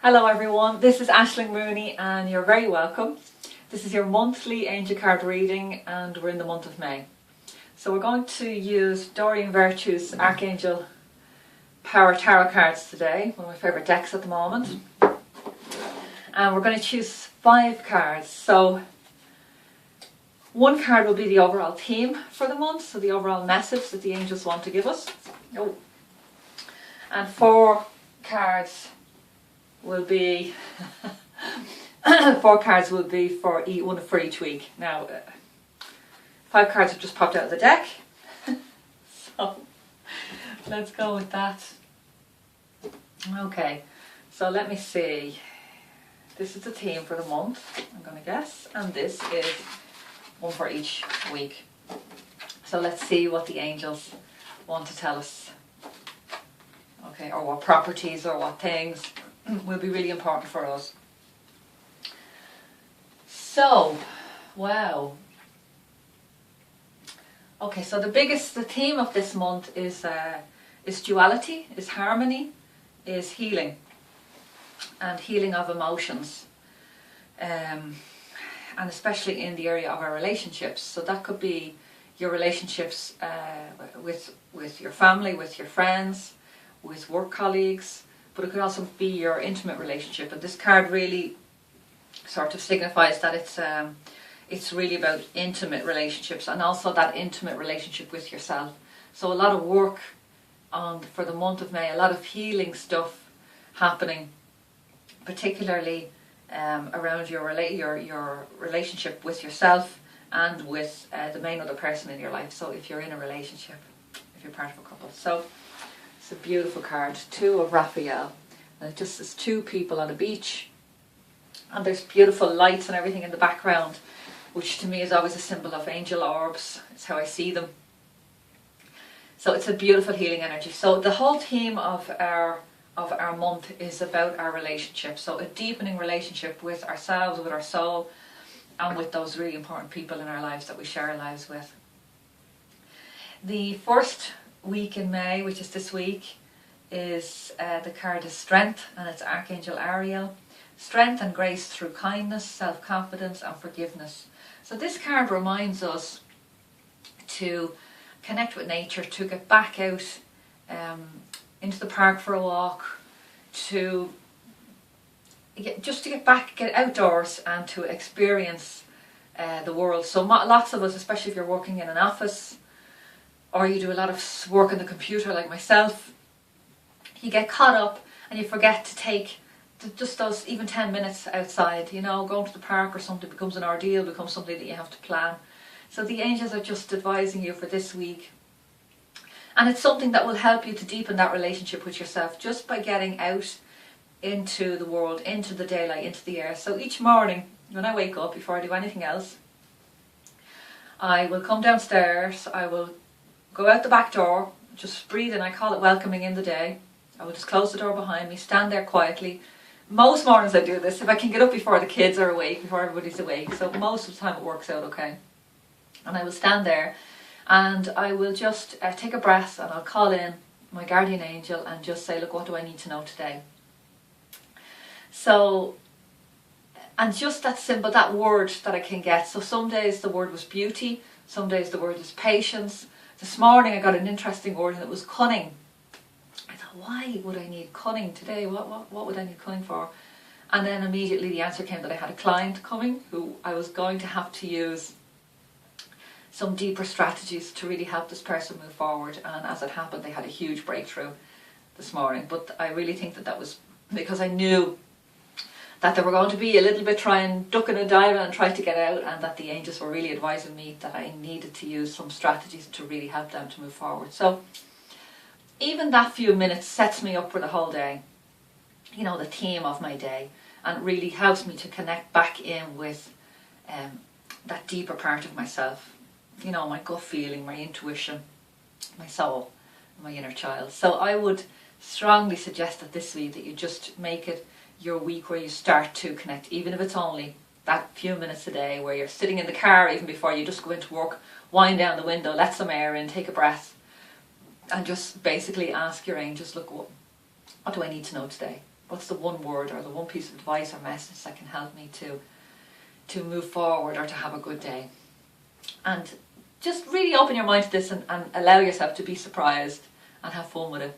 Hello everyone, this is Aisling Mooney and you're very welcome. This is your monthly angel card reading and we're in the month of May. So we're going to use Doreen Virtue's Archangel Power Tarot cards today, one of my favourite decks at the moment. And we're going to choose 5 cards. So one card will be the overall theme for the month, so the overall message that the angels want to give us. And 4 cards will be 4 cards will be for one for each week. Now 5 cards have just popped out of the deck, so let's go with that. Okay, so let me see. This is the theme for the month, I'm going to guess, and this is one for each week. So let's see what the angels want to tell us. Okay, or what properties or what things will be really important for us. So, wow. Okay, so the theme of this month is duality, is harmony, is healing, and healing of emotions, and especially in the area of our relationships. So that could be your relationships with your family, with your friends, with work colleagues, but it could also be your intimate relationship. And this card really sort of signifies that it's really about intimate relationships, and also that intimate relationship with yourself. So a lot of work for the month of May, a lot of healing stuff happening, particularly around your relationship with yourself and with the main other person in your life. So if you're in a relationship, if you're part of a couple. So it's a beautiful card, 2 of Raphael, and it just is 2 people on a beach, and there's beautiful lights and everything in the background, which to me is always a symbol of angel orbs. It's how I see them. So it's a beautiful healing energy. So the whole theme of our month is about our relationship. So a deepening relationship with ourselves, with our soul, and with those really important people in our lives that we share our lives with. The first week in May, which is this week, is the card is Strength, and it's Archangel Ariel. Strength and grace through kindness, self-confidence and forgiveness. So this card reminds us to connect with nature, to get back out into the park for a walk, just to get outdoors and to experience the world. So lots of us, especially if you're working in an office or you do a lot of work on the computer like myself, you get caught up and you forget to take just those even 10 minutes outside. Going to the park or something becomes an ordeal, becomes something that you have to plan. So the angels are just advising you for this week, and it's something that will help you to deepen that relationship with yourself just by getting out into the world, into the daylight, into the air. So each morning when I wake up, before I do anything else, I will come downstairs, I will go out the back door, just breathe in. I call it welcoming in the day. I will just close the door behind me, stand there quietly. Most mornings I do this, if I can get up before the kids are awake, before everybody's awake. So most of the time it works out okay. And I will stand there and I will just take a breath, and I'll call in my guardian angel and just say, look, what do I need to know today? So, and just that simple, that word that I can get. So some days the word was beauty, some days the word is patience. This morning I got an interesting word and it was cunning. I thought, why would I need cunning today? What would I need cunning for? And then immediately the answer came that I had a client coming who I was going to have to use some deeper strategies to really help this person move forward. And as it happened, they had a huge breakthrough this morning. But I really think that was because I knew that they were going to be a little bit ducking and diving and try to get out, and that the angels were really advising me that I needed to use some strategies to really help them to move forward. So even that few minutes sets me up for the whole day, the theme of my day, and it really helps me to connect back in with that deeper part of myself, my gut feeling, my intuition, my soul, my inner child. So I would strongly suggest that this week that you just make it your week where you start to connect, even if it's only that few minutes a day where you're sitting in the car even before you just go into work, wind down the window, let some air in, take a breath, and just basically ask your angels, look, what do I need to know today? What's the one word or the one piece of advice or message that can help me to move forward or to have a good day? And just really open your mind to this and allow yourself to be surprised and have fun with it.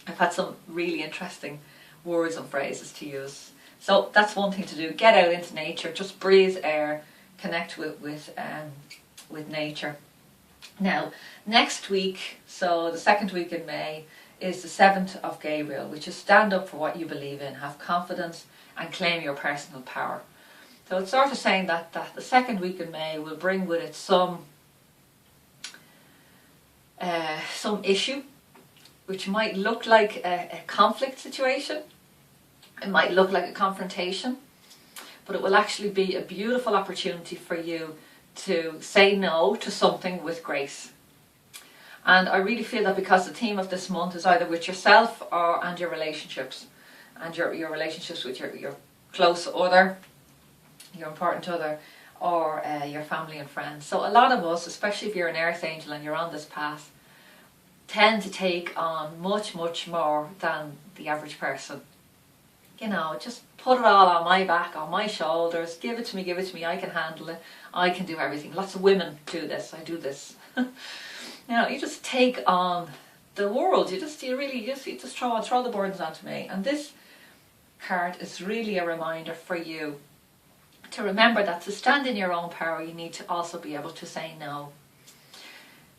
I've had some really interesting words and phrases to use. So that's one thing to do. Get out into nature, just breathe air, connect with nature. Now, next week, so the second week in May, is the 7th of Gabriel, which is stand up for what you believe in, have confidence and claim your personal power. So it's sort of saying that the second week in May will bring with it some issue, which might look like a conflict situation. It might look like a confrontation, but it will actually be a beautiful opportunity for you to say no to something with grace. And I really feel that because the theme of this month is either with yourself and your relationships, and your relationships with your close other, your important other, or your family and friends. So a lot of us, especially if you're an earth angel and you're on this path, tend to take on much, much more than the average person. You know, just put it all on my back, on my shoulders, give it to me, I can handle it, I can do everything. Lots of women do this, I do this. You know, you just take on the world, you just throw the burdens onto me. And this card is really a reminder for you to remember that to stand in your own power, you need to also be able to say no.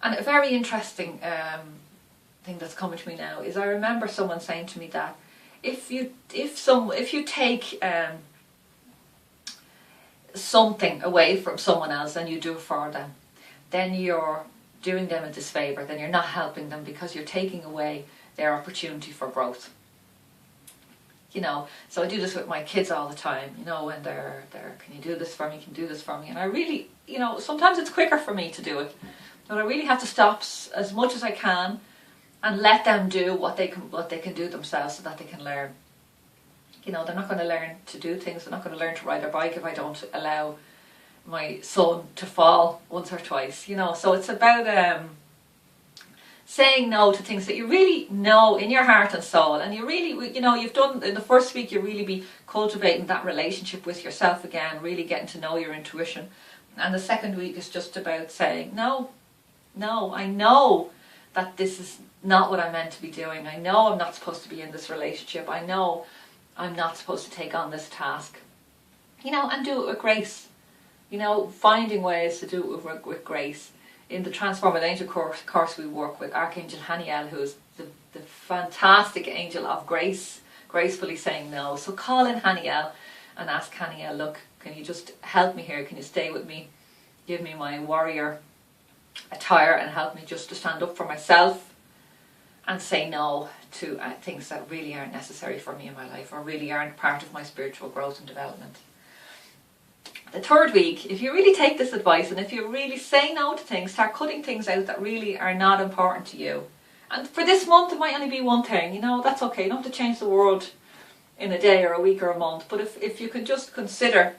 And a very interesting thing that's coming to me now is I remember someone saying to me that if you take something away from someone else and you do it for them, then you're doing them a disfavour, then you're not helping them because you're taking away their opportunity for growth. You know, so I do this with my kids all the time, you know, when they're can you do this for me, can you do this for me? And I really, you know, sometimes it's quicker for me to do it, but I really have to stop as much as I can and let them do what they can do themselves so that they can learn. You know, they're not going to learn to do things, they're not going to learn to ride their bike if I don't allow my son to fall once or twice, you know. So it's about saying no to things that you really know in your heart and soul, and you really, you know, you've done in the first week, you really be cultivating that relationship with yourself again, really getting to know your intuition. And the second week is just about saying no, I know that this is not what I'm meant to be doing. I know I'm not supposed to be in this relationship. I know I'm not supposed to take on this task. You know, and do it with grace. You know, finding ways to do it with grace. In the Transform with Angel course we work with Archangel Haniel, who is the fantastic angel of grace, gracefully saying no. So call in Haniel and ask Haniel, look, can you just help me here? Can you stay with me? Give me my warrior attire and help me just to stand up for myself and say no to things that really aren't necessary for me in my life or really aren't part of my spiritual growth and development. The third week, if you really take this advice and if you really say no to things, start cutting things out that really are not important to you. And for this month it might only be one thing, you know, that's okay. You don't have to change the world in a day or a week or a month, but if you can just consider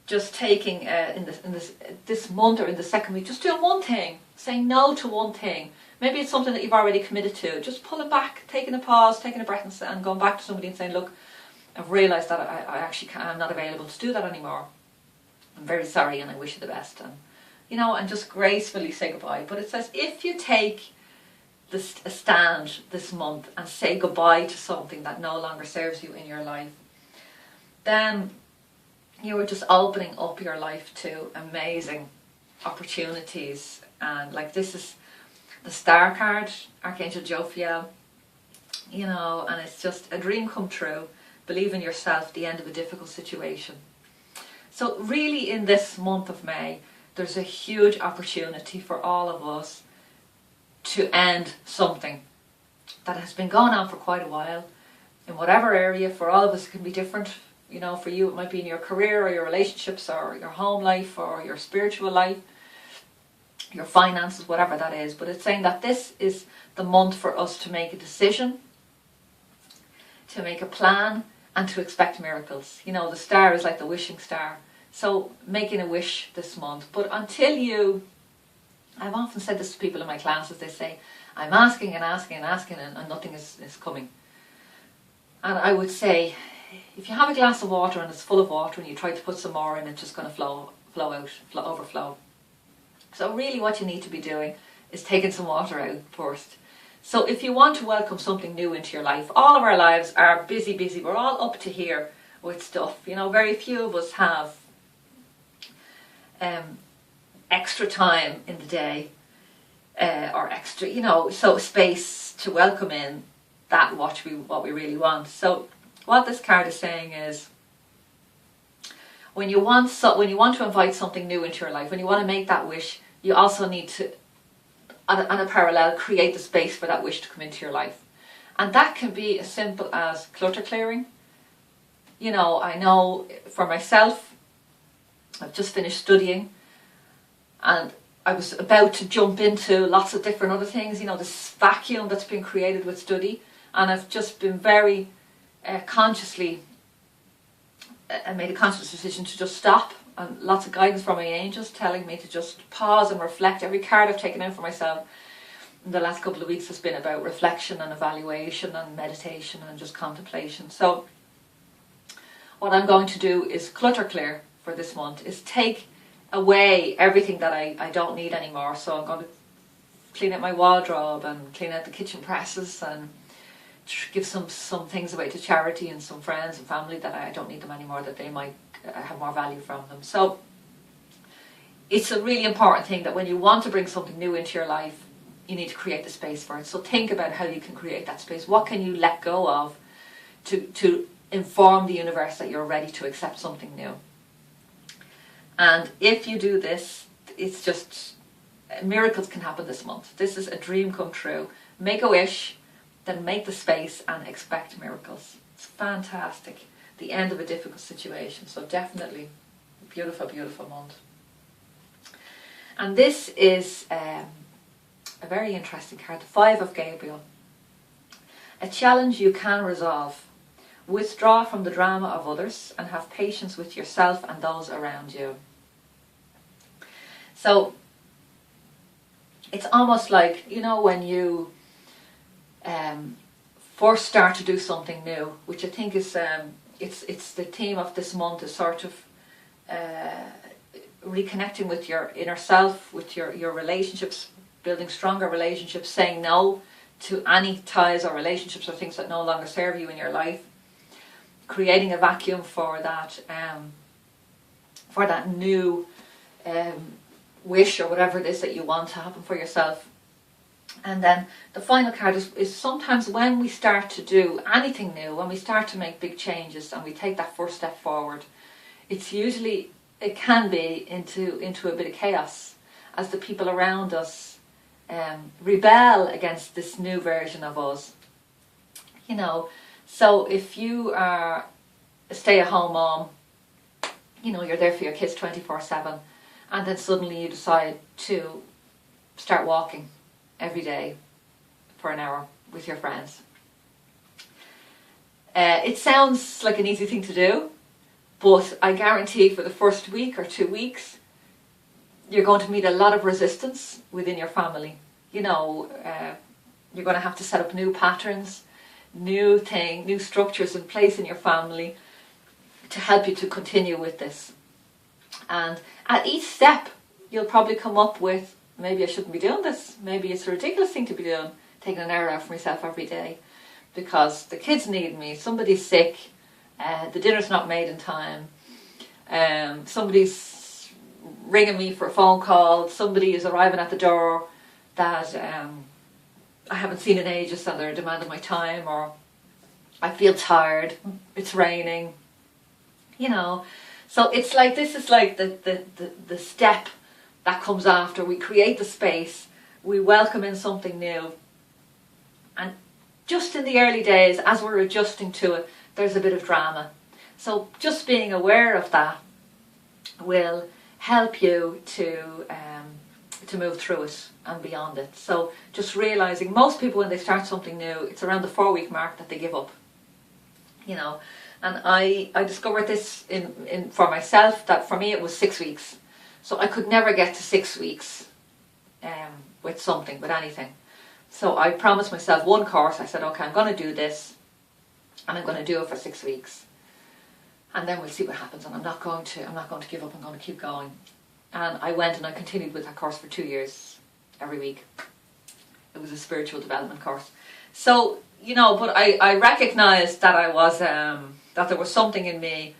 just taking in this month or in the second week, just doing one thing, saying no to one thing. Maybe it's something that you've already committed to, just pulling back, taking a pause, taking a breath and going back to somebody and saying, look, I've realised that I actually I'm not available to do that anymore. I'm very sorry and I wish you the best. And, you know, and just gracefully say goodbye. But it says if you take a stand this month and say goodbye to something that no longer serves you in your life, then you are just opening up your life to amazing opportunities. And like this is the Star card, Archangel Jophiel, you know, and it's just a dream come true. Believe in yourself, the end of a difficult situation. So really in this month of May, there's a huge opportunity for all of us to end something that has been going on for quite a while. In whatever area, for all of us it can be different. You know, for you it might be in your career or your relationships or your home life or your spiritual life, your finances, whatever that is. But it's saying that this is the month for us to make a decision, to make a plan, and to expect miracles. You know, the star is like the wishing star. So making a wish this month. But until you, I've often said this to people in my classes, they say, I'm asking and asking and asking and nothing is coming. And I would say, if you have a glass of water and it's full of water and you try to put some more in, it's just going to overflow. So really what you need to be doing is taking some water out first. So if you want to welcome something new into your life, all of our lives are busy. We're all up to here with stuff. You know, very few of us have extra time in the day or extra, so space to welcome in that what we really want. So what this card is saying is, when you want to invite something new into your life, when you want to make that wish, you also need to, on a parallel, create the space for that wish to come into your life. And that can be as simple as clutter clearing. You know, I know for myself, I've just finished studying and I was about to jump into lots of different other things, this vacuum that's been created with study. And I've just been very consciously, I made a conscious decision to just stop, and lots of guidance from my angels telling me to just pause and reflect. Every card I've taken out for myself in the last couple of weeks has been about reflection and evaluation and meditation and just contemplation. So what I'm going to do is clutter clear for this month, is take away everything that I don't need anymore. So I'm going to clean out my wardrobe and clean out the kitchen presses and give some things away to charity and some friends and family that I don't need them anymore, that they might have more value from them. So it's a really important thing that when you want to bring something new into your life, you need to create the space for it. So think about how you can create that space. What can you let go of to inform the universe that you're ready to accept something new? And if you do this, it's just, miracles can happen this month. This is a dream come true. Make a wish, then make the space and expect miracles. It's fantastic. The end of a difficult situation. So definitely a beautiful, beautiful month. And this is a very interesting card, the Five of Gabriel. A challenge you can resolve. Withdraw from the drama of others and have patience with yourself and those around you. So it's almost like, when you first start to do something new, which I think is it's the theme of this month, is sort of reconnecting with your inner self, with your relationships, building stronger relationships, saying no to any ties or relationships or things that no longer serve you in your life, creating a vacuum for that new wish or whatever it is that you want to happen for yourself. And then the final card is sometimes when we start to do anything new, when we start to make big changes and we take that first step forward, it can be into a bit of chaos as the people around us rebel against this new version of us. So if you are a stay-at-home mom, you're there for your kids 24/7, and then suddenly you decide to start walking every day for an hour with your friends. It sounds like an easy thing to do, but I guarantee for the first week or 2 weeks, you're going to meet a lot of resistance within your family. You're going to have to set up new patterns, new structures in place in your family to help you to continue with this. And at each step, you'll probably come up with, maybe I shouldn't be doing this. Maybe it's a ridiculous thing to be doing, taking an hour out for myself every day because the kids need me, somebody's sick, the dinner's not made in time, somebody's ringing me for a phone call, somebody is arriving at the door that I haven't seen in ages and they're demanding my time, or I feel tired, it's raining, So it's like, this is like the step that comes after. We create the space, we welcome in something new, and just in the early days, as we're adjusting to it, there's a bit of drama. So just being aware of that will help you to move through it and beyond it. So just realising, most people when they start something new, it's around the 4-week mark that they give up. And I discovered this in for myself, that for me it was 6 weeks. So I could never get to 6 weeks with anything. So I promised myself one course. I said, okay, I'm going to do this. and I'm going to do it for 6 weeks, and then we'll see what happens. And I'm not going to give up. I'm going to keep going. And I went and I continued with that course for 2 years, every week. It was a spiritual development course. So, you know, but I recognised that I was that there was something in me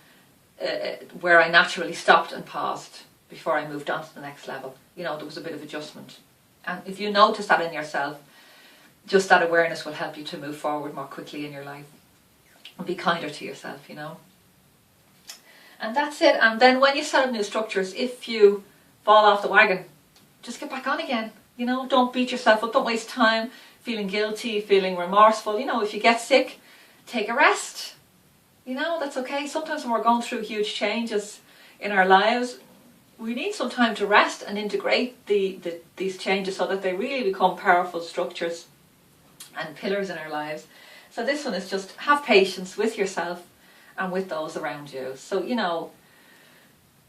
where I naturally stopped and paused before I moved on to the next level. You know, there was a bit of adjustment. And if you notice that in yourself, just that awareness will help you to move forward more quickly in your life and be kinder to yourself, you know. And that's it. And then when you set up new structures, if you fall off the wagon, just get back on again. You know, don't beat yourself up. Don't waste time feeling guilty, feeling remorseful. You know, if you get sick, take a rest. You know, that's okay. Sometimes when we're going through huge changes in our lives, we need some time to rest and integrate these changes so that they really become powerful structures and pillars in our lives. So this one is just have patience with yourself and with those around you. So, you know,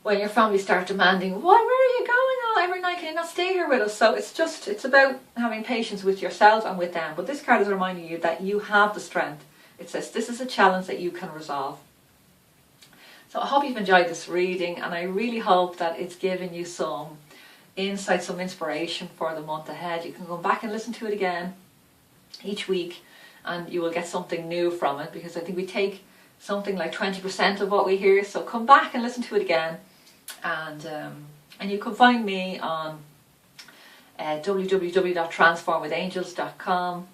when your family start demanding, where are you going all every night? Can you not stay here with us? So it's about having patience with yourself and with them. But this card is reminding you that you have the strength. It says this is a challenge that you can resolve. So I hope you've enjoyed this reading, and I really hope that it's given you some insight, some inspiration for the month ahead. You can go back and listen to it again each week, and you will get something new from it, because I think we take something like 20% of what we hear. So come back and listen to it again, and you can find me on www.transformwithangels.com,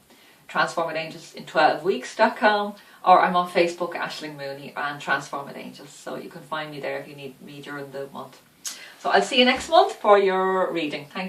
transformwithangels in12weeks.com, or I'm on Facebook, Aisling Mooney, and Transform with Angels. So you can find me there if you need me during the month. So I'll see you next month for your reading. Thank you.